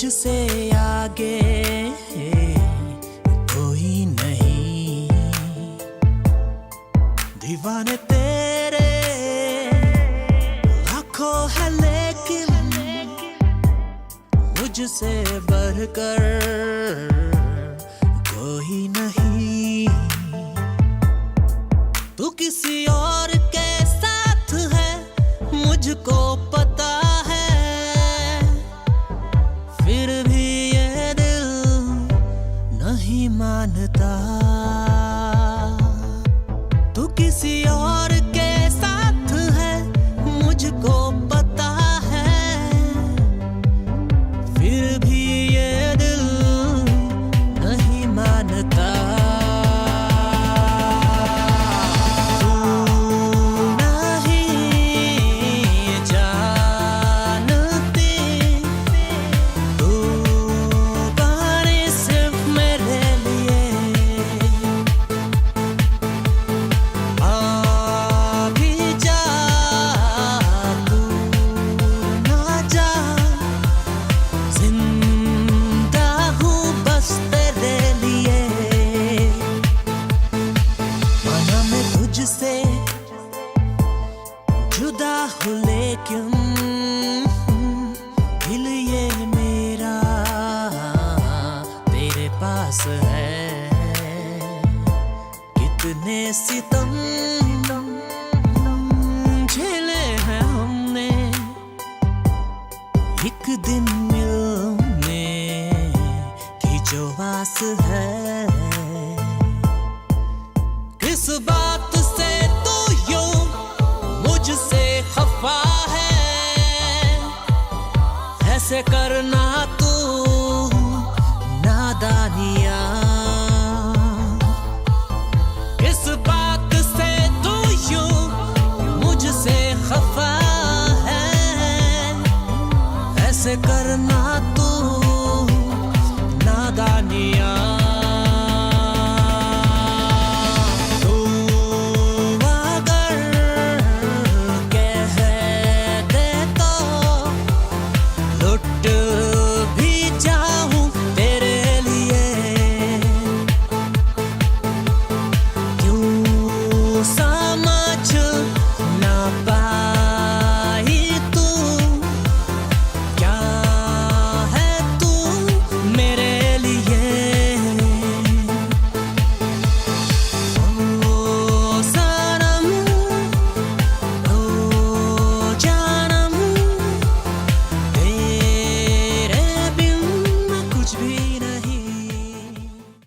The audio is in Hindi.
तुझसे आगे कोई नहीं, दीवाने तेरे लाखों है लेकिन मुझसे बढ़कर कोई नहीं। तू किसी और के साथ है मुझको पता है, फिर भी ये दिल नहीं मानता। तू किसी और के साथ है मुझको पता है, फिर भी ये दिल नहीं मानता। तुझसे जुदा हूँ लेकिन दिल ये मेरा तेरे पास है। कितने सितम झेले हैं हमने, एक दिन मिलने की जो आस है।